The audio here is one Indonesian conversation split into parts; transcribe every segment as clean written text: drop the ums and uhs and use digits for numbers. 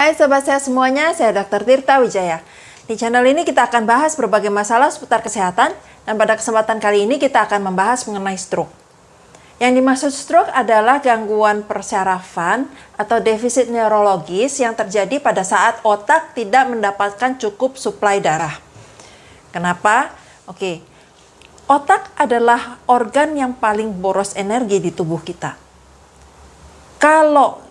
Hai sobat sehat semuanya, saya Dr. Tirta Wijaya. Di channel ini kita akan bahas berbagai masalah seputar kesehatan, dan pada kesempatan kali ini kita akan membahas mengenai stroke. Yang dimaksud stroke adalah gangguan persyarafan atau defisit neurologis yang terjadi pada saat otak tidak mendapatkan cukup suplai darah. Kenapa? Otak adalah organ yang paling boros energi di tubuh kita. Kalau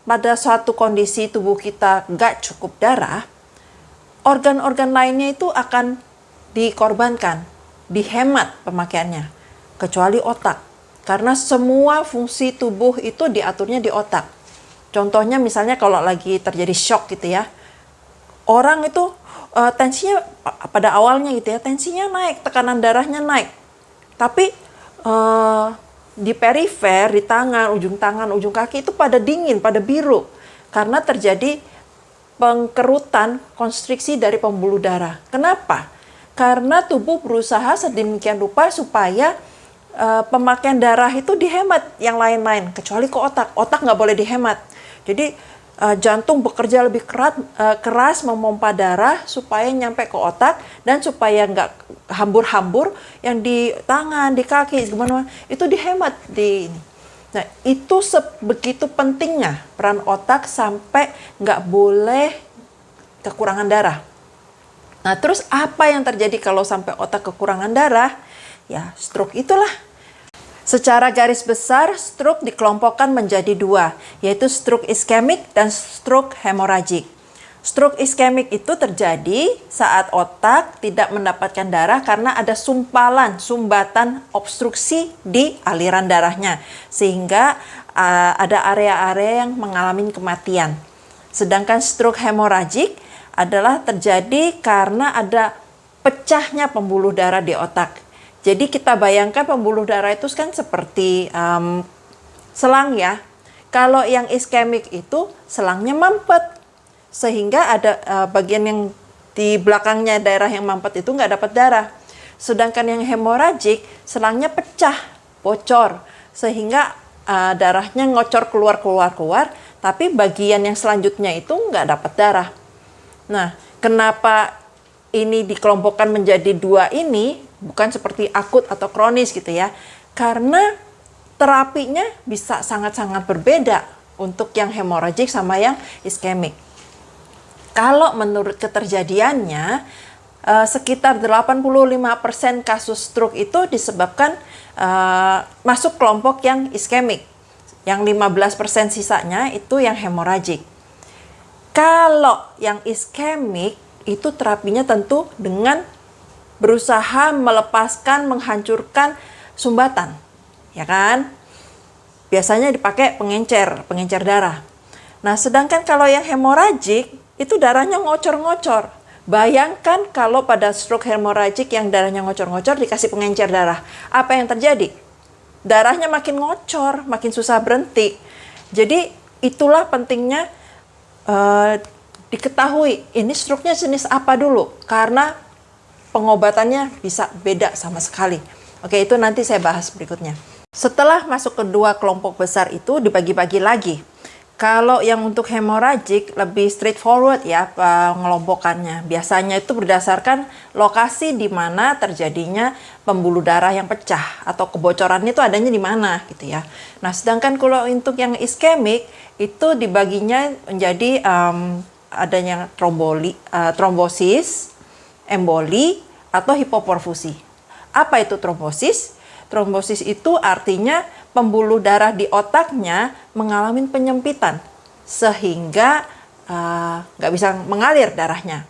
pada suatu kondisi tubuh kita nggak cukup darah, organ-organ lainnya itu akan dikorbankan, dihemat pemakaiannya, kecuali otak. Karena semua fungsi tubuh itu diaturnya di otak. Contohnya misalnya kalau lagi terjadi shock gitu ya, orang itu tensinya pada awalnya gitu ya, tensinya naik, tekanan darahnya naik. Tapi di perifer, di tangan, ujung kaki itu pada dingin, pada biru. Karena terjadi pengkerutan konstriksi dari pembuluh darah. Kenapa? Karena tubuh berusaha sedemikian rupa supaya pemakaian darah itu dihemat yang lain-lain. Kecuali ke otak. Otak nggak boleh dihemat. Jadi jantung bekerja lebih keras memompa darah supaya nyampe ke otak dan supaya nggak hambur-hambur yang di tangan, di kaki, gimana itu dihemat di ini. Nah, itu sebegitu pentingnya peran otak sampai nggak boleh kekurangan darah. Nah, terus apa yang terjadi kalau sampai otak kekurangan darah? Ya, stroke itulah. Secara garis besar, stroke dikelompokkan menjadi dua, yaitu stroke iskemik dan stroke hemoragik. Stroke iskemik itu terjadi saat otak tidak mendapatkan darah karena ada sumbatan obstruksi di aliran darahnya, sehingga ada area-area yang mengalami kematian. Sedangkan stroke hemoragik adalah terjadi karena ada pecahnya pembuluh darah di otak. Jadi kita bayangkan pembuluh darah itu kan seperti selang ya. Kalau yang iskemik itu selangnya mampet. Sehingga ada bagian yang di belakangnya daerah yang mampet itu nggak dapat darah. Sedangkan yang hemoragik selangnya pecah, bocor. Sehingga darahnya ngocor keluar. Tapi bagian yang selanjutnya itu nggak dapat darah. Nah, kenapa ini dikelompokkan menjadi dua ini? Bukan seperti akut atau kronis gitu ya. Karena terapinya bisa sangat-sangat berbeda untuk yang hemoragik sama yang iskemik. Kalau menurut keterjadiannya, sekitar 85% kasus stroke itu disebabkan masuk kelompok yang iskemik. Yang 15% sisanya itu yang hemoragik. Kalau yang iskemik itu terapinya tentu dengan berusaha melepaskan, menghancurkan sumbatan, ya kan? Biasanya dipakai pengencer darah. Nah, sedangkan kalau yang hemoragik, itu darahnya ngocor-ngocor. Bayangkan kalau pada stroke hemoragik yang darahnya ngocor-ngocor dikasih pengencer darah. Apa yang terjadi? Darahnya makin ngocor, makin susah berhenti. Jadi, itulah pentingnya diketahui, ini stroke-nya jenis apa dulu. Karena pengobatannya bisa beda sama sekali. Oke, itu nanti saya bahas berikutnya. Setelah masuk ke dua kelompok besar itu dibagi-bagi lagi. Kalau yang untuk hemoragik lebih straightforward ya pengelompokannya. Biasanya itu berdasarkan lokasi di mana terjadinya pembuluh darah yang pecah atau kebocoran itu adanya di mana gitu ya. Nah, sedangkan kalau untuk yang iskemik itu dibaginya menjadi adanya trombosis, emboli, atau hipoperfusi. Apa itu trombosis? Trombosis itu artinya pembuluh darah di otaknya mengalami penyempitan sehingga nggak bisa mengalir darahnya.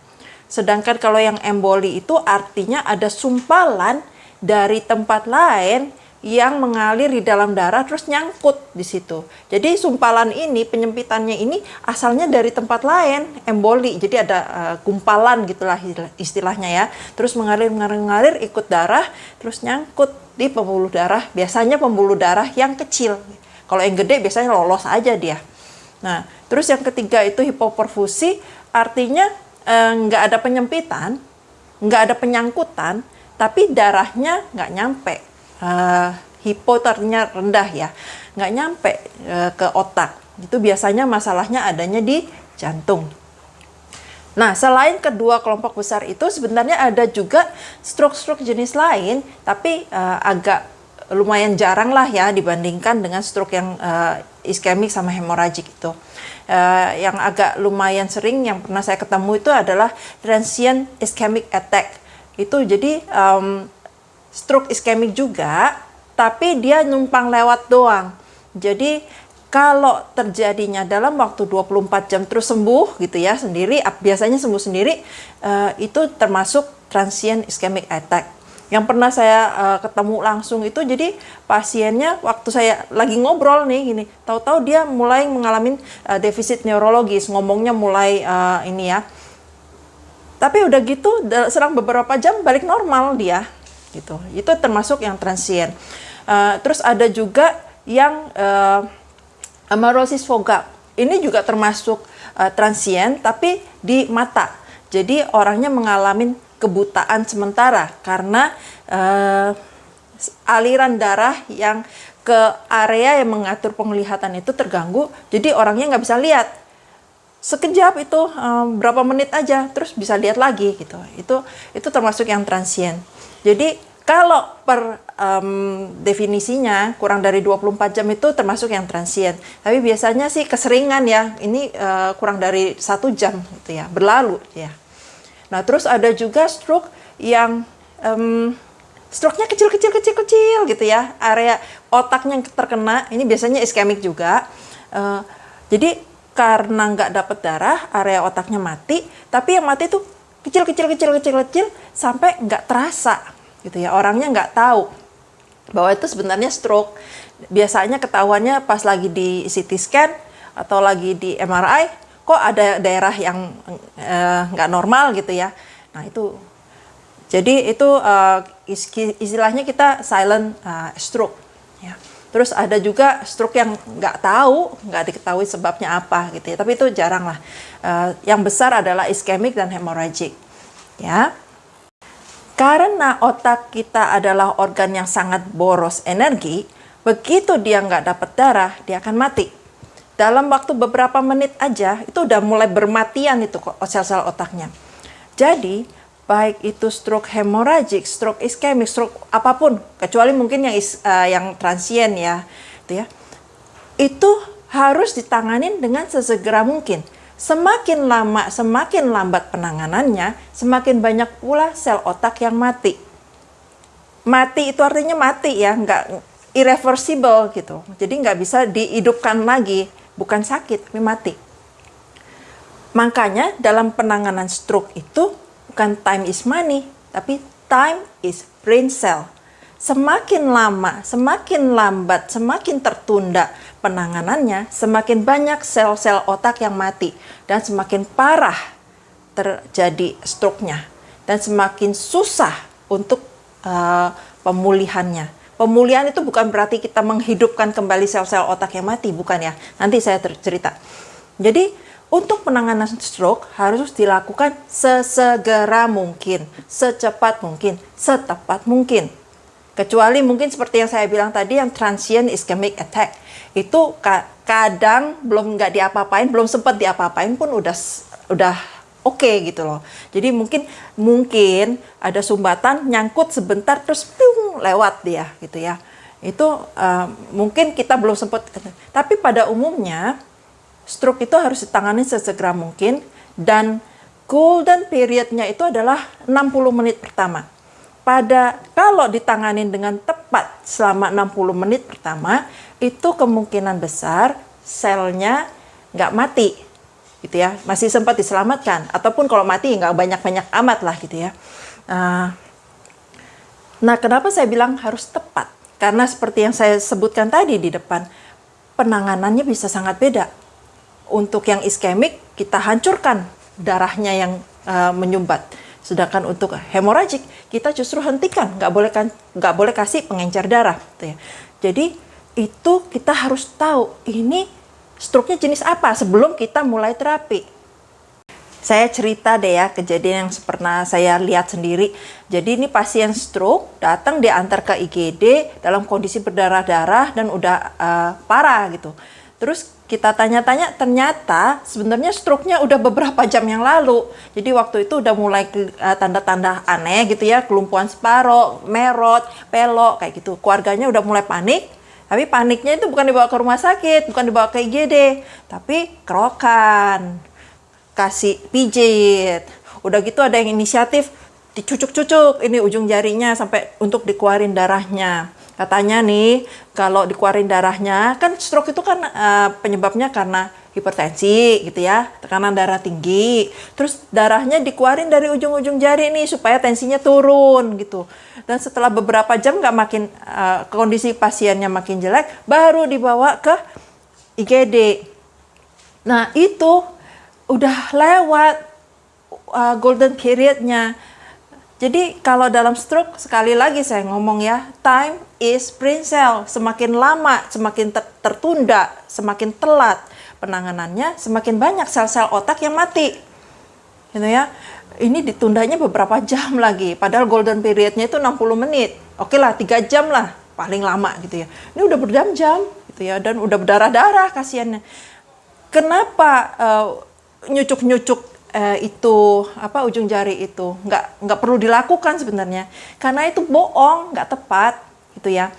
Sedangkan kalau yang emboli itu artinya ada sumpalan dari tempat lain yang mengalir di dalam darah terus nyangkut di situ. Jadi sumpalan ini, penyempitannya ini asalnya dari tempat lain, emboli. Jadi ada gumpalan gitulah istilahnya ya. Terus mengalir ikut darah, terus nyangkut di pembuluh darah. Biasanya pembuluh darah yang kecil. Kalau yang gede biasanya lolos aja dia. Nah, terus yang ketiga itu hipoperfusi, artinya nggak ada penyempitan, nggak ada penyangkutan, tapi darahnya nggak nyampe. Hipo artinya rendah ya, nggak nyampe ke otak. Itu biasanya masalahnya adanya di jantung. Nah, selain kedua kelompok besar itu, sebenarnya ada juga stroke-stroke jenis lain, tapi agak lumayan jarang lah ya dibandingkan dengan stroke yang iskemik sama hemorrhagic itu. Yang agak lumayan sering yang pernah saya ketemu itu adalah transient ischemic attack. Itu jadi stroke iskemik juga, tapi dia numpang lewat doang. Jadi kalau terjadinya dalam waktu 24 jam terus sembuh gitu ya sendiri, biasanya sembuh sendiri, itu termasuk transient ischemic attack. Yang pernah saya ketemu langsung itu, jadi pasiennya waktu saya lagi ngobrol nih gini, tahu-tahu dia mulai mengalami defisit neurologis, ngomongnya mulai ini ya. Tapi udah gitu serang beberapa jam balik normal dia gitu. Itu termasuk yang transient. Terus ada juga yang amaurosis fogak, ini juga termasuk transient tapi di mata. Jadi orangnya mengalami kebutaan sementara karena aliran darah yang ke area yang mengatur penglihatan itu terganggu. Jadi orangnya nggak bisa lihat. Sekejap itu berapa menit aja, terus bisa lihat lagi gitu. Itu termasuk yang transient. Jadi kalau per definisinya kurang dari 24 jam itu termasuk yang transient. Tapi biasanya sih keseringan ya, ini kurang dari 1 jam gitu ya, berlalu ya. Nah, terus ada juga stroke yang stroke-nya kecil gitu ya, area otaknya yang terkena, ini biasanya iskemik juga. Jadi karena nggak dapat darah, area otaknya mati, tapi yang mati itu kecil sampai nggak terasa gitu ya, orangnya nggak tahu bahwa itu sebenarnya stroke. Biasanya ketahuannya pas lagi di CT scan atau lagi di MRI, kok ada daerah yang nggak normal gitu ya. Nah itu, jadi itu istilahnya kita silent stroke ya. Terus ada juga stroke yang nggak diketahui sebabnya apa gitu ya, tapi itu jarang lah. Yang besar adalah iskemik dan hemorrhagic ya. Karena otak kita adalah organ yang sangat boros energi, begitu dia nggak dapat darah, dia akan mati. Dalam waktu beberapa menit aja, itu udah mulai bermatian itu sel-sel otaknya. Jadi, baik itu stroke hemorrhagic, stroke iskemik, stroke apapun, kecuali mungkin yang transient ya, itu harus ditanganin dengan sesegera mungkin. Semakin lama, semakin lambat penanganannya, semakin banyak pula sel otak yang mati. Mati itu artinya mati ya, nggak irreversible gitu. Jadi nggak bisa dihidupkan lagi, bukan sakit, tapi mati. Makanya dalam penanganan stroke itu bukan time is money, tapi time is brain cell. Semakin lama, semakin lambat, semakin tertunda penanganannya, semakin banyak sel-sel otak yang mati dan semakin parah terjadi stroke-nya dan semakin susah untuk pemulihannya. Pemulihan itu bukan berarti kita menghidupkan kembali sel-sel otak yang mati, bukan ya. Nanti saya cerita. Jadi untuk penanganan stroke harus dilakukan sesegera mungkin, secepat mungkin, setepat mungkin. Kecuali mungkin seperti yang saya bilang tadi, yang transient ischemic attack. Itu kadang belum nggak diapa-apain, belum sempat diapa-apain pun udah oke gitu loh. Jadi mungkin ada sumbatan, nyangkut sebentar, terus lewat dia gitu ya. Itu mungkin kita belum sempat. Tapi pada umumnya, stroke itu harus ditangani sesegera mungkin, dan golden periodnya itu adalah 60 menit pertama. Kalau ditanganin dengan tepat selama 60 menit pertama, itu kemungkinan besar selnya nggak mati, gitu ya, masih sempat diselamatkan. Ataupun kalau mati nggak banyak-banyak amat lah gitu ya. Nah, kenapa saya bilang harus tepat? Karena seperti yang saya sebutkan tadi di depan, penanganannya bisa sangat beda. Untuk yang iskemik, kita hancurkan darahnya yang menyumbat. Sedangkan untuk hemorrhagic, kita justru hentikan, nggak boleh kasih pengencer darah. Gitu ya. Jadi itu kita harus tahu ini stroke-nya jenis apa sebelum kita mulai terapi. Saya cerita deh ya kejadian yang pernah saya lihat sendiri. Jadi ini pasien stroke datang diantar ke IGD dalam kondisi berdarah-darah dan udah parah gitu. Terus kita tanya-tanya, ternyata sebenarnya stroke-nya udah beberapa jam yang lalu. Jadi waktu itu udah mulai tanda-tanda aneh gitu ya, kelumpuhan separoh, merot, pelok, kayak gitu. Keluarganya udah mulai panik, tapi paniknya itu bukan dibawa ke rumah sakit, bukan dibawa ke IGD, tapi kerokan, kasih pijit. Udah gitu ada yang inisiatif, dicucuk-cucuk ini ujung jarinya sampai untuk dikeluarin darahnya. Katanya nih, kalau dikeluarin darahnya, kan stroke itu kan penyebabnya karena hipertensi gitu ya, tekanan darah tinggi. Terus darahnya dikeluarin dari ujung-ujung jari nih supaya tensinya turun gitu. Dan setelah beberapa jam kondisi pasiennya makin jelek, baru dibawa ke IGD. Nah itu udah lewat golden periodnya. Jadi kalau dalam stroke, sekali lagi saya ngomong ya, time is brain cell. Semakin lama, semakin tertunda, semakin telat penanganannya, semakin banyak sel-sel otak yang mati. Gitu ya. Ini ditundanya beberapa jam lagi, padahal golden periodnya itu 60 menit. Oke lah, 3 jam lah, paling lama gitu ya. Ini udah berjam-jam gitu ya, dan udah berdarah-darah kasihannya. Kenapa nyucuk-nyucuk ujung jari itu nggak perlu dilakukan sebenarnya, karena itu bohong, nggak tepat gitu ya.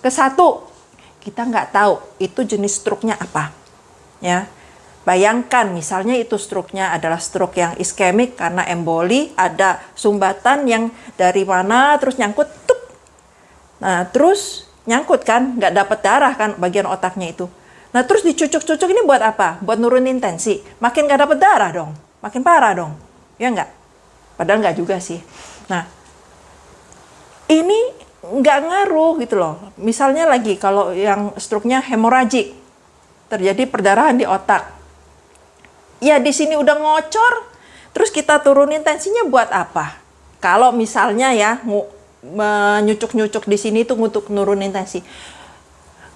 Kesatu, kita nggak tahu itu jenis stroke-nya apa ya. Bayangkan misalnya itu stroke-nya adalah stroke yang iskemik karena emboli, ada sumbatan yang dari mana terus nyangkut tup. Nah terus nyangkut kan, nggak dapat darah kan bagian otaknya itu. Nah terus dicucuk-cucuk ini buat apa? Buat nurunin tensi, makin nggak dapat darah dong, makin parah dong, ya nggak? Padahal nggak juga sih. Nah, ini nggak ngaruh gitu loh. Misalnya lagi kalau yang stroke-nya hemoragik, terjadi perdarahan di otak. Ya di sini udah ngocor, terus kita turunin tensinya buat apa? Kalau misalnya ya menyucuk-nyucuk di sini tuh untuk nurunin tensi.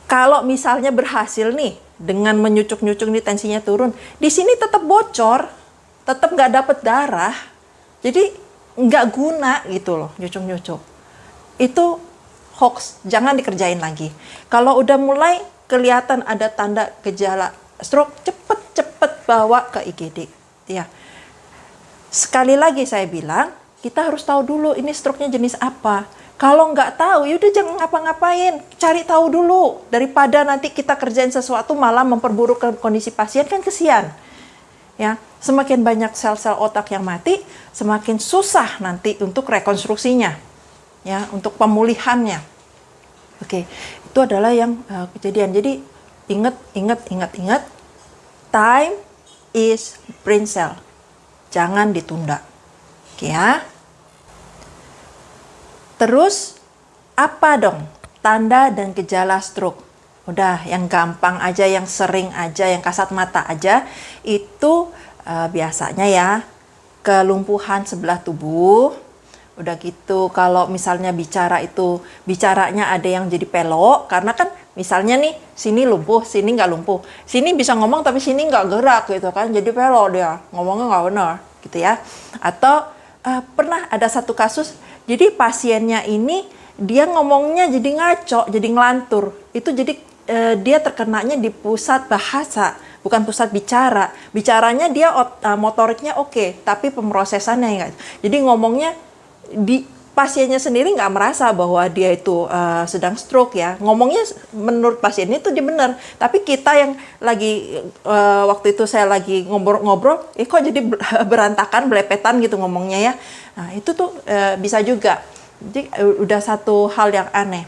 Kalau misalnya berhasil nih dengan menyucuk-nyucuk nih tensinya turun, di sini tetap bocor, tetap nggak dapet darah, jadi nggak guna gitu loh nyucuk-nyucuk. Itu hoax, jangan dikerjain lagi. Kalau udah mulai kelihatan ada tanda gejala stroke, cepet bawa ke IGD. Ya. Sekali lagi saya bilang, kita harus tahu dulu ini stroke-nya jenis apa. Kalau nggak tahu, yaudah jangan ngapa-ngapain, cari tahu dulu. Daripada nanti kita kerjain sesuatu malah memperburuk kondisi pasien, kan kesian. Ya, semakin banyak sel-sel otak yang mati, semakin susah nanti untuk rekonstruksinya, ya, untuk pemulihannya. Oke, itu adalah yang kejadian. Jadi ingat, time is brain cell, jangan ditunda. Oke ya. Terus apa dong tanda dan gejala stroke? Udah yang gampang aja, yang sering aja, yang kasat mata aja, itu biasanya ya kelumpuhan sebelah tubuh. Udah gitu kalau misalnya bicaranya ada yang jadi pelok, karena kan misalnya nih sini lumpuh, sini nggak lumpuh, sini bisa ngomong tapi sini nggak gerak gitu kan, jadi pelok dia, ngomongnya nggak benar gitu ya. Atau pernah ada satu kasus, jadi pasiennya ini dia ngomongnya jadi ngaco, jadi ngelantur. Itu jadi dia terkenanya di pusat bahasa, bukan pusat bicara. Bicaranya dia motoriknya oke, tapi pemrosesannya enggak. Jadi ngomongnya pasiennya sendiri nggak merasa bahwa dia itu sedang stroke ya. Ngomongnya menurut pasiennya itu dia benar. Tapi kita yang lagi waktu itu saya lagi ngobrol, kok jadi berantakan, belepetan gitu ngomongnya ya. Nah itu tuh bisa juga. Jadi udah satu hal yang aneh.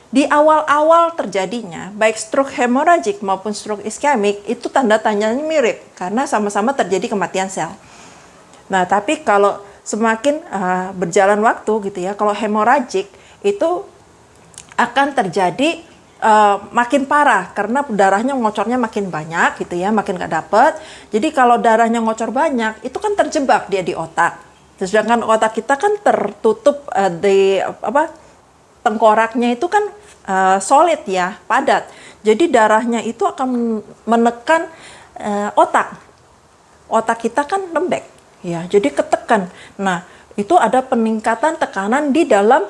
Di awal-awal terjadinya, baik stroke hemoragik maupun stroke iskemik, itu tanda-tandanya mirip karena sama-sama terjadi kematian sel. Nah tapi kalau semakin berjalan waktu gitu ya, kalau hemoragik itu akan terjadi makin parah karena darahnya ngocornya makin banyak gitu ya, makin gak dapet. Jadi kalau darahnya ngocor banyak, itu kan terjebak dia di otak. Sedangkan otak kita kan tertutup tengkoraknya itu kan solid ya, padat. Jadi darahnya itu akan menekan otak. Otak kita kan lembek. Ya, jadi ketekan. Nah, itu ada peningkatan tekanan di dalam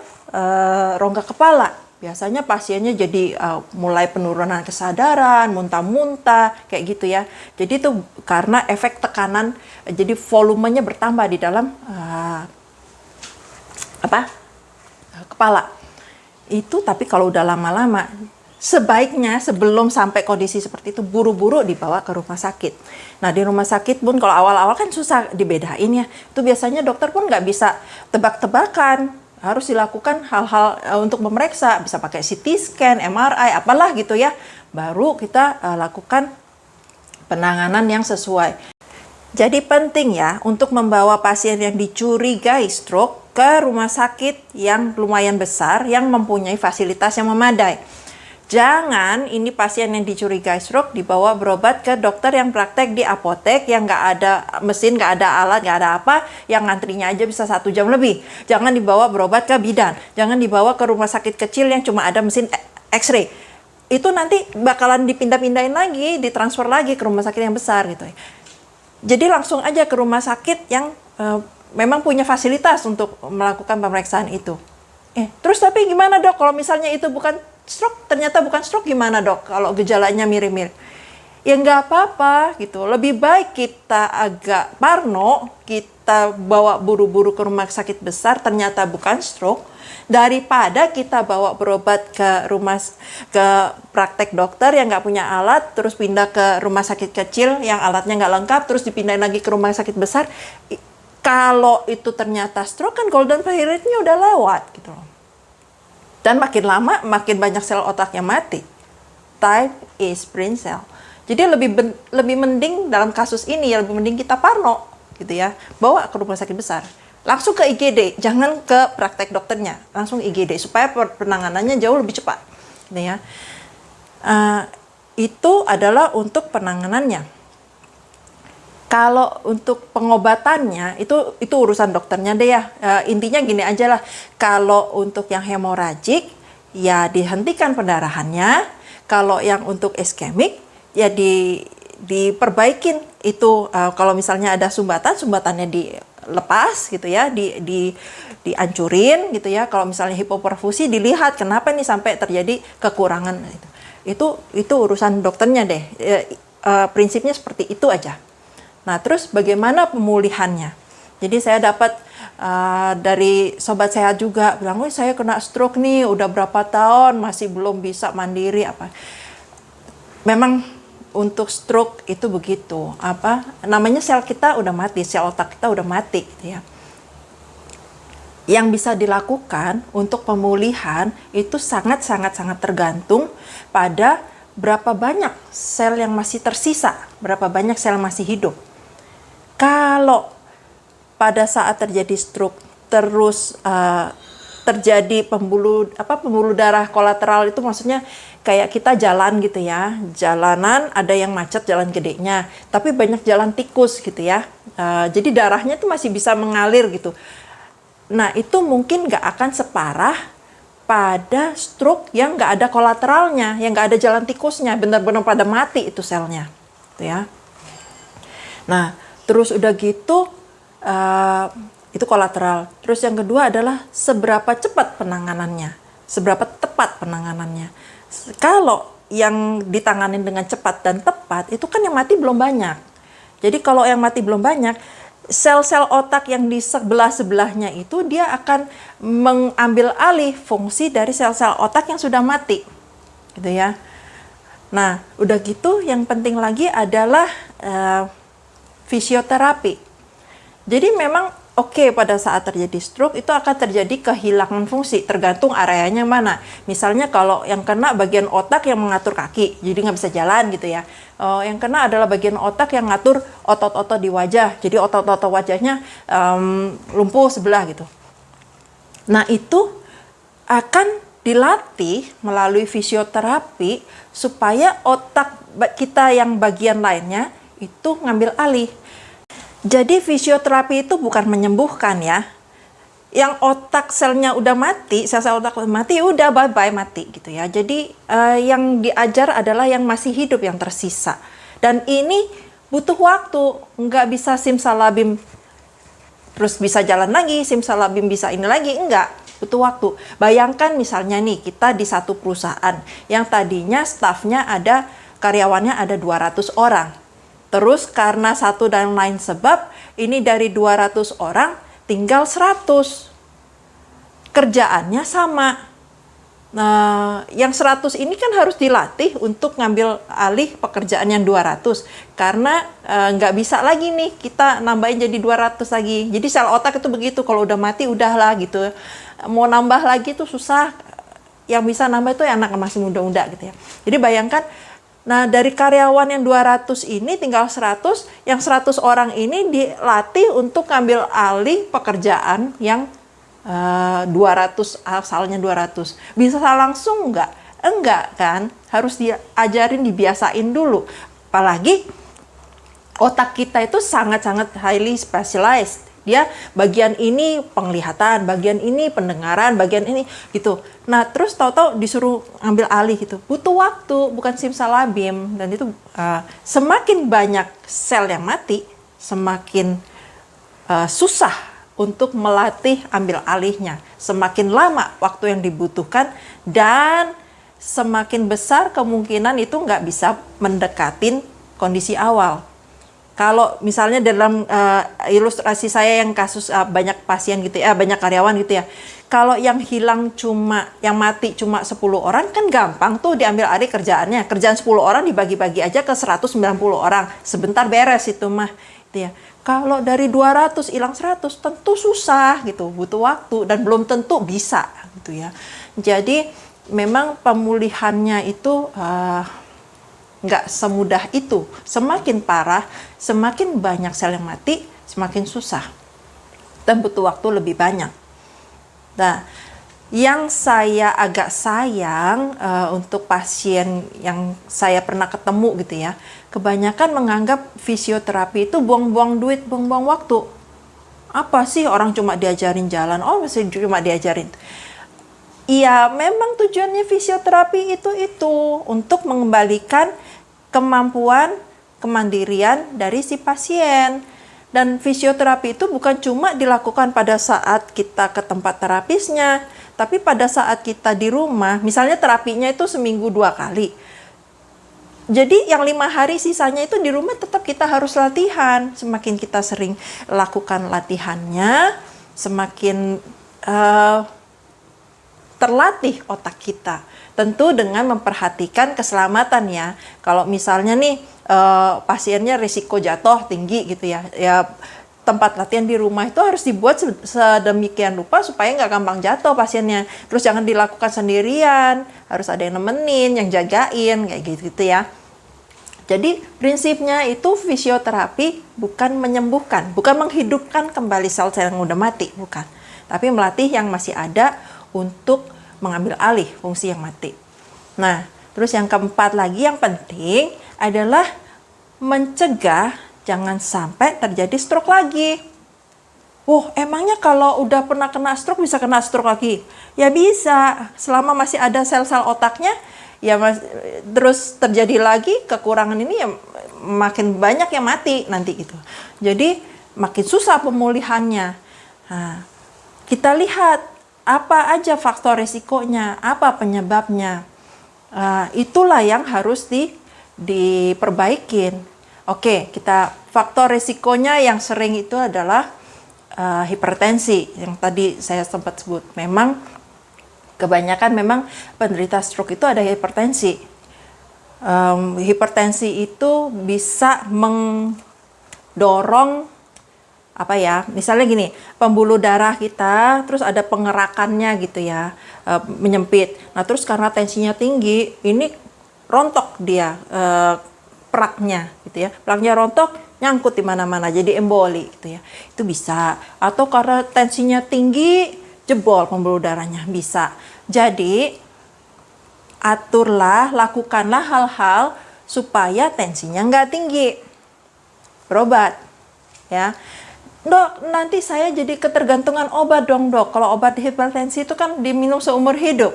rongga kepala. biasanya pasiennya jadi mulai penurunan kesadaran, muntah-muntah, kayak gitu ya. Jadi itu karena efek tekanan, jadi volumenya bertambah di dalam kepala. Itu tapi kalau udah lama-lama, sebaiknya sebelum sampai kondisi seperti itu buru-buru dibawa ke rumah sakit. Nah di rumah sakit pun kalau awal-awal kan susah dibedain ya. Itu biasanya dokter pun nggak bisa tebak-tebakan. Harus dilakukan hal-hal untuk memeriksa, bisa pakai CT scan, MRI, apalah gitu ya. Baru kita lakukan penanganan yang sesuai. Jadi penting ya untuk membawa pasien yang dicurigai stroke ke rumah sakit yang lumayan besar, yang mempunyai fasilitas yang memadai. Jangan ini pasien yang dicurigai stroke dibawa berobat ke dokter yang praktek di apotek yang nggak ada mesin, nggak ada alat, nggak ada apa, yang ngantrinya aja bisa 1 jam lebih. Jangan dibawa berobat ke bidan. Jangan dibawa ke rumah sakit kecil yang cuma ada mesin X-ray. Itu nanti bakalan dipindah-pindahin lagi, ditransfer lagi ke rumah sakit yang besar gitu. Jadi langsung aja ke rumah sakit yang memang punya fasilitas untuk melakukan pemeriksaan itu. Terus tapi gimana dok kalau misalnya itu bukan stroke, ternyata bukan stroke, gimana dok kalau gejalanya mirip-mirip? Ya nggak apa-apa gitu. Lebih baik kita agak parno, kita bawa buru-buru ke rumah sakit besar, ternyata bukan stroke, daripada kita bawa berobat ke praktek dokter yang nggak punya alat, terus pindah ke rumah sakit kecil yang alatnya nggak lengkap, terus dipindahin lagi ke rumah sakit besar. Kalau itu ternyata stroke kan golden period-nya udah lewat gitu loh. Dan makin lama, makin banyak sel otak yang mati. Time is brain cell. Jadi lebih mending dalam kasus ini, lebih mending kita parno, gitu ya. Bawa ke rumah sakit besar. Langsung ke IGD, jangan ke praktek dokternya. Langsung IGD, supaya penanganannya jauh lebih cepat. Gitu ya. Itu adalah untuk penanganannya. Kalau untuk pengobatannya itu urusan dokternya deh ya. Intinya gini aja lah. Kalau untuk yang hemoragik ya dihentikan pendarahannya. Kalau yang untuk iskemik ya diperbaikin itu. Kalau misalnya ada sumbatannya dilepas gitu ya, dihancurin gitu ya. Kalau misalnya hipoperfusi dilihat kenapa nih sampai terjadi kekurangan itu urusan dokternya deh. Prinsipnya seperti itu aja. Nah, terus bagaimana pemulihannya? Jadi saya dapat dari sobat sehat juga bilang, "Wih, saya kena stroke nih, udah berapa tahun masih belum bisa mandiri apa." Memang untuk stroke itu begitu. Namanya sel kita udah mati, sel otak kita udah mati gitu ya. Yang bisa dilakukan untuk pemulihan itu sangat tergantung pada berapa banyak sel yang masih tersisa, berapa banyak sel masih hidup. Kalau pada saat terjadi stroke terus terjadi pembuluh darah kolateral, itu maksudnya kayak kita jalan gitu ya, jalanan ada yang macet jalan gedenya, tapi banyak jalan tikus gitu ya, jadi darahnya itu masih bisa mengalir gitu. Nah itu mungkin nggak akan separah pada stroke yang nggak ada kolateralnya, yang nggak ada jalan tikusnya, benar-benar pada mati itu selnya, gitu ya. Nah terus udah gitu, itu kolateral. Terus yang kedua adalah seberapa cepat penanganannya, seberapa tepat penanganannya. Kalau yang ditanganin dengan cepat dan tepat, itu kan yang mati belum banyak. Jadi kalau yang mati belum banyak, sel-sel otak yang di sebelah-sebelahnya itu dia akan mengambil alih fungsi dari sel-sel otak yang sudah mati, gitu ya. Nah, udah gitu yang penting lagi adalah fisioterapi. Jadi memang pada saat terjadi stroke itu akan terjadi kehilangan fungsi, tergantung areanya mana. Misalnya kalau yang kena bagian otak yang mengatur kaki, jadi nggak bisa jalan gitu ya. Yang kena adalah bagian otak yang ngatur otot-otot di wajah, jadi otot-otot wajahnya lumpuh sebelah gitu. Nah itu akan dilatih melalui fisioterapi supaya otak kita yang bagian lainnya itu ngambil alih. Jadi fisioterapi itu bukan menyembuhkan ya. Yang otak selnya udah mati, sel-sel otak udah mati, udah bye-bye mati gitu ya. Jadi yang diajar adalah yang masih hidup, yang tersisa. Dan ini butuh waktu, nggak bisa simsalabim terus bisa jalan lagi, simsalabim bisa ini lagi, enggak. butuh waktu. Bayangkan misalnya nih, kita di satu perusahaan yang tadinya stafnya ada, karyawannya ada 200 orang. Terus karena satu dan lain sebab, ini dari 200 orang tinggal 100. Kerjaannya sama. Nah, yang 100 ini kan harus dilatih untuk ngambil alih pekerjaan yang 200. Karena nggak bisa lagi nih kita nambahin jadi 200 lagi. Jadi sel otak itu begitu, kalau udah mati udahlah gitu. Mau nambah lagi tuh susah. Yang bisa nambah itu anak masih muda-muda gitu ya. Jadi bayangkan, nah dari karyawan yang 200 ini tinggal 100, yang 100 orang ini dilatih untuk ngambil alih pekerjaan yang 200, asalnya 200. Bisa langsung enggak? Enggak kan? Harus diajarin, dibiasain dulu. Apalagi otak kita itu sangat-sangat highly specialized. Dia bagian ini penglihatan, bagian ini pendengaran, bagian ini gitu. Nah, terus tahu-tahu disuruh ambil alih gitu. Butuh waktu, bukan simsalabim. Dan itu semakin banyak sel yang mati, semakin susah untuk melatih ambil alihnya. Semakin lama waktu yang dibutuhkan dan semakin besar kemungkinan itu nggak bisa mendekatin kondisi awal. Kalau misalnya dalam ilustrasi saya yang kasus banyak pasien gitu ya, banyak karyawan gitu ya. Kalau yang hilang yang mati cuma 10 orang kan gampang tuh diambil alih kerjaannya. Kerjaan 10 orang dibagi-bagi aja ke 190 orang. Sebentar beres itu mah. Gitu ya. Kalau dari 200 hilang 100 tentu susah gitu, butuh waktu dan belum tentu bisa gitu ya. Jadi memang pemulihannya itu nggak semudah itu. Semakin parah, semakin banyak sel yang mati, semakin susah dan butuh waktu lebih banyak. Nah, yang saya agak sayang untuk pasien yang saya pernah ketemu gitu ya, kebanyakan menganggap fisioterapi itu buang-buang duit, buang-buang waktu. Apa sih, orang cuma diajarin jalan, oh masih cuma diajarin. Iya, memang tujuannya fisioterapi itu untuk mengembalikan kemampuan kemandirian dari si pasien. Dan fisioterapi itu bukan cuma dilakukan pada saat kita ke tempat terapisnya, tapi pada saat kita di rumah, misalnya terapinya itu seminggu 2 kali. Jadi yang 5 hari sisanya itu di rumah tetap kita harus latihan. Semakin kita sering lakukan latihannya, semakin terlatih otak kita. Tentu dengan memperhatikan keselamatan ya. Kalau misalnya nih pasiennya risiko jatuh tinggi gitu ya, tempat latihan di rumah itu harus dibuat sedemikian rupa supaya nggak gampang jatuh pasiennya. Terus jangan dilakukan sendirian, harus ada yang nemenin, yang jagain, kayak gitu ya. Jadi prinsipnya itu fisioterapi bukan menyembuhkan, bukan menghidupkan kembali sel-sel yang udah mati, bukan. Tapi melatih yang masih ada untuk mengambil alih fungsi yang mati. Nah, terus yang keempat lagi yang penting adalah mencegah jangan sampai terjadi stroke lagi. Emangnya kalau udah pernah kena stroke bisa kena stroke lagi? Ya bisa, selama masih ada sel-sel otaknya, ya terus terjadi lagi kekurangan ini ya makin banyak yang mati nanti gitu. Jadi makin susah pemulihannya. Nah, kita lihat apa aja faktor resikonya, apa penyebabnya. Itulah yang harus diperbaikin. Oke, faktor risikonya yang sering itu adalah hipertensi yang tadi saya sempat sebut. Memang kebanyakan memang penderita stroke itu ada hipertensi. Hipertensi itu bisa mendorong misalnya gini, pembuluh darah kita terus ada pengerakannya gitu ya, menyempit. Nah terus karena tensinya tinggi, ini rontok dia plaknya gitu ya, plaknya rontok, nyangkut di mana-mana jadi emboli gitu ya, itu bisa. Atau karena tensinya tinggi, jebol pembuluh darahnya, bisa. Jadi lakukanlah hal-hal supaya tensinya nggak tinggi. Berobat ya. Dok, nanti saya jadi ketergantungan obat dong dok. Kalau obat hipertensi itu kan diminum seumur hidup.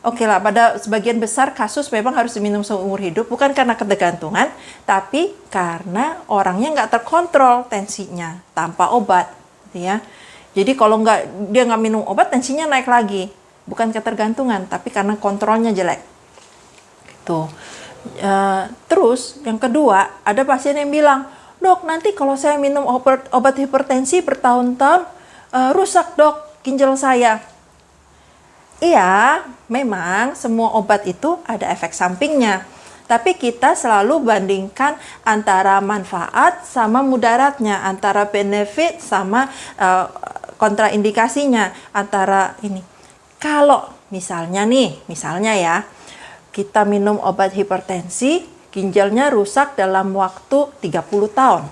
Oke lah, pada sebagian besar kasus memang harus diminum seumur hidup. Bukan karena ketergantungan, tapi karena orangnya nggak terkontrol tensinya tanpa obat. Gitu ya. Jadi kalau dia nggak minum obat, tensinya naik lagi. Bukan ketergantungan, tapi karena kontrolnya jelek. Tuh. Terus yang kedua, ada pasien yang bilang, dok, nanti kalau saya minum obat hipertensi bertahun-tahun, rusak dok ginjal saya. Iya, memang semua obat itu ada efek sampingnya. Tapi kita selalu bandingkan antara manfaat sama mudaratnya, antara benefit sama kontraindikasinya, antara ini. Kalau misalnya ya, kita minum obat hipertensi, ginjalnya rusak dalam waktu 30 tahun.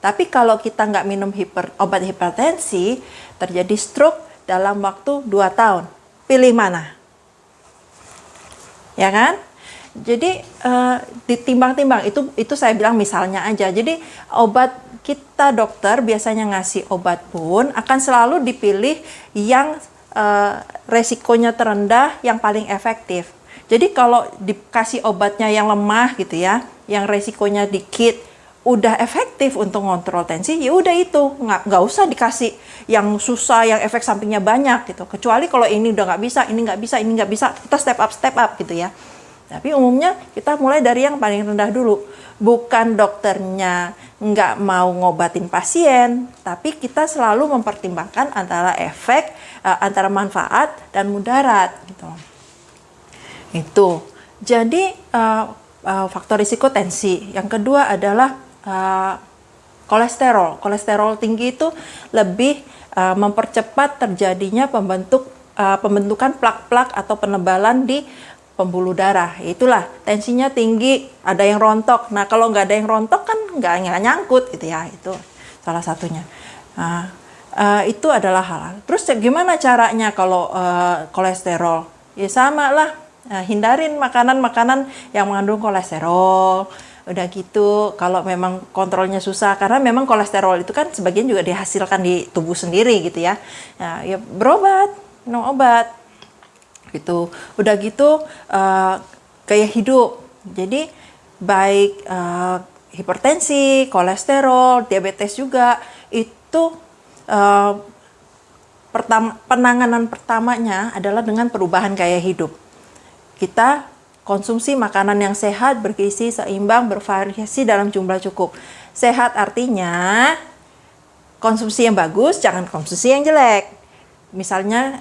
Tapi kalau kita nggak minum obat hipertensi, terjadi stroke dalam waktu 2 tahun. Pilih mana? Ya kan? Jadi ditimbang-timbang, itu saya bilang misalnya aja. Jadi obat kita dokter biasanya ngasih obat pun akan selalu dipilih yang resikonya terendah, yang paling efektif. Jadi kalau dikasih obatnya yang lemah gitu ya, yang resikonya dikit, udah efektif untuk ngontrol tensi, ya udah itu, nggak usah dikasih yang susah, yang efek sampingnya banyak gitu. Kecuali kalau ini udah nggak bisa, ini nggak bisa, kita step up gitu ya. Tapi umumnya kita mulai dari yang paling rendah dulu. Bukan dokternya nggak mau ngobatin pasien, tapi kita selalu mempertimbangkan antara efek, antara manfaat dan mudarat gitu. Itu. Jadi faktor risiko tensi. Yang kedua adalah kolesterol. Kolesterol tinggi itu lebih mempercepat terjadinya pembentukan plak-plak atau penebalan di pembuluh darah. Itulah, tensinya tinggi, ada yang rontok. Nah, kalau nggak ada yang rontok kan nggak nyangkut gitu ya. Itu salah satunya. Itu adalah hal. Terus gimana caranya kalau kolesterol? Ya sama lah. Hindarin makanan-makanan yang mengandung kolesterol. Udah gitu, kalau memang kontrolnya susah, karena memang kolesterol itu kan sebagian juga dihasilkan di tubuh sendiri gitu ya. Nah, ya berobat, minum obat gitu. Udah gitu gaya hidup. Jadi baik hipertensi, kolesterol, diabetes juga itu penanganan pertamanya adalah dengan perubahan gaya hidup. Kita konsumsi makanan yang sehat, bergizi, seimbang, bervariasi dalam jumlah cukup. Sehat artinya konsumsi yang bagus, jangan konsumsi yang jelek. Misalnya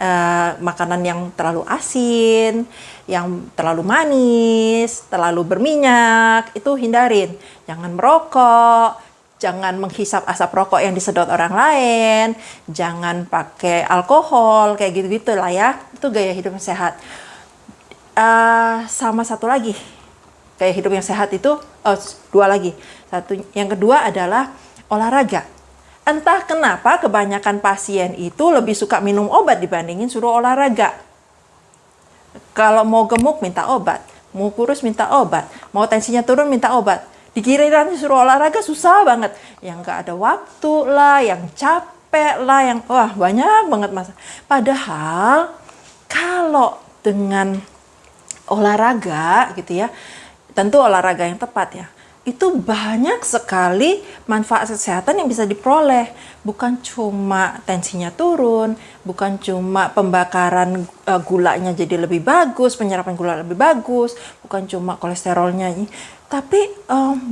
makanan yang terlalu asin, yang terlalu manis, terlalu berminyak, itu hindarin. Jangan merokok, jangan menghisap asap rokok yang disedot orang lain, jangan pakai alkohol, kayak gitu-gitu lah ya. Itu gaya hidup yang sehat. Sama satu lagi, gaya hidup yang sehat itu, dua lagi. Yang kedua adalah olahraga. Entah kenapa kebanyakan pasien itu lebih suka minum obat dibandingin suruh olahraga. Kalau mau gemuk minta obat, mau kurus minta obat, mau tensinya turun minta obat. Dikirain suruh olahraga susah banget. Yang nggak ada waktu lah, yang capek lah, yang banyak banget masa. Padahal kalau dengan olahraga gitu ya, tentu olahraga yang tepat ya, itu banyak sekali manfaat kesehatan yang bisa diperoleh. Bukan cuma tensinya turun, bukan cuma pembakaran gulanya jadi lebih bagus, penyerapan gula lebih bagus, bukan cuma kolesterolnya, tapi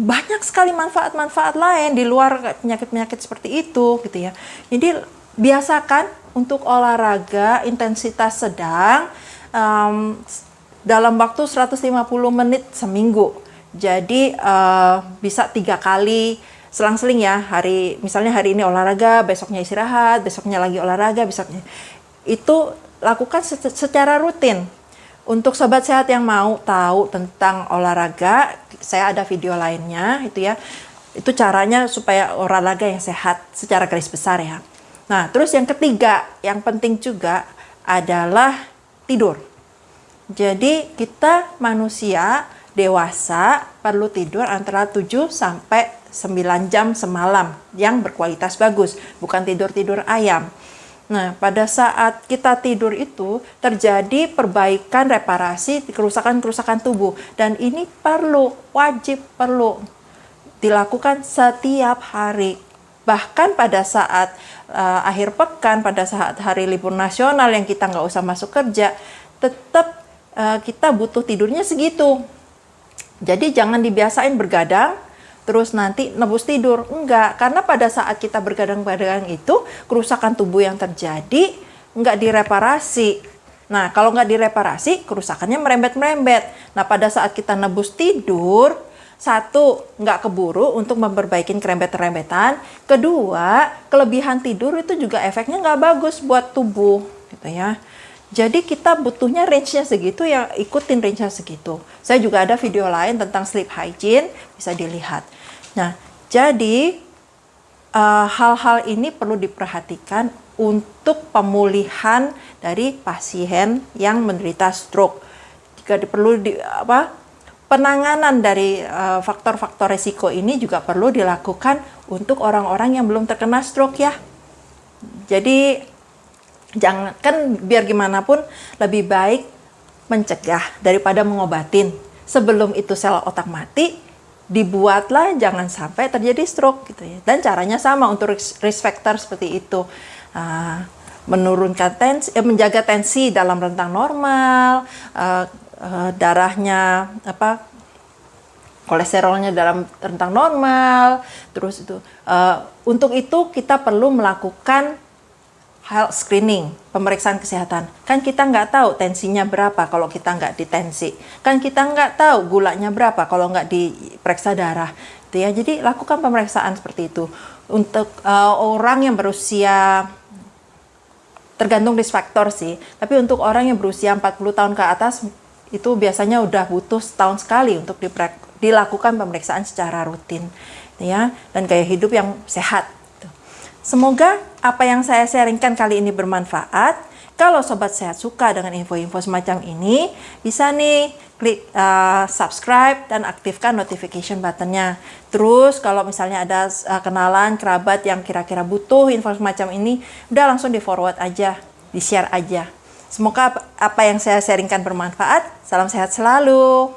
banyak sekali manfaat-manfaat lain di luar penyakit-penyakit seperti itu gitu ya. Jadi biasakan untuk olahraga intensitas sedang dalam waktu 150 menit seminggu. Jadi bisa 3 kali selang-seling ya. Misalnya hari ini olahraga, besoknya istirahat, besoknya lagi olahraga, besoknya. Itu lakukan secara rutin. Untuk sobat sehat yang mau tahu tentang olahraga, saya ada video lainnya itu ya. Itu caranya supaya olahraga yang sehat secara garis besar ya. Nah, terus yang ketiga, yang penting juga adalah tidur. Jadi kita manusia dewasa perlu tidur antara 7 sampai 9 jam semalam yang berkualitas bagus, bukan tidur-tidur ayam. Nah, pada saat kita tidur itu terjadi perbaikan, reparasi, kerusakan-kerusakan tubuh, dan ini wajib perlu dilakukan setiap hari. Bahkan pada saat akhir pekan, pada saat hari libur nasional yang kita nggak usah masuk kerja, tetap kita butuh tidurnya segitu. Jadi jangan dibiasain bergadang, terus nanti nebus tidur. Enggak, karena pada saat kita bergadang-gadang itu, kerusakan tubuh yang terjadi nggak direparasi. Nah, kalau nggak direparasi, kerusakannya merembet-merembet. Nah, pada saat kita nebus tidur, satu, nggak keburu untuk memperbaiki kerembet-kerembetan. Kedua, kelebihan tidur itu juga efeknya nggak bagus buat tubuh, gitu ya. Jadi kita butuhnya range-nya segitu, ya ikutin range-nya segitu. Saya juga ada video lain tentang sleep hygiene, bisa dilihat. Nah, jadi hal-hal ini perlu diperhatikan untuk pemulihan dari pasien yang menderita stroke. Jika perlu penanganan dari faktor-faktor risiko ini juga perlu dilakukan untuk orang-orang yang belum terkena stroke ya. Jadi jangan, kan biar gimana pun lebih baik mencegah daripada mengobatin. Sebelum itu sel otak mati, dibuatlah jangan sampai terjadi stroke gitu ya. Dan caranya sama untuk risk factor seperti itu. Menurunkan tensi, menjaga tensi dalam rentang normal, darahnya kolesterolnya dalam rentang normal. Terus itu untuk itu kita perlu melakukan health screening, pemeriksaan kesehatan. Kan kita nggak tahu tensinya berapa kalau kita nggak ditensi. Kan kita nggak tahu gulanya berapa kalau nggak diperiksa darah. Itu ya. Jadi lakukan pemeriksaan seperti itu. Untuk orang yang berusia, tergantung risk factor sih. Tapi untuk orang yang berusia 40 tahun ke atas, itu biasanya udah butuh setahun sekali untuk dilakukan pemeriksaan secara rutin. Ya. Dan gaya hidup yang sehat. Semoga apa yang saya sharingkan kali ini bermanfaat. Kalau Sobat Sehat suka dengan info-info semacam ini, bisa nih klik subscribe dan aktifkan notification buttonnya. Terus kalau misalnya ada kenalan, kerabat yang kira-kira butuh info semacam ini, udah langsung di forward aja, di share aja. Semoga apa yang saya sharingkan bermanfaat. Salam sehat selalu.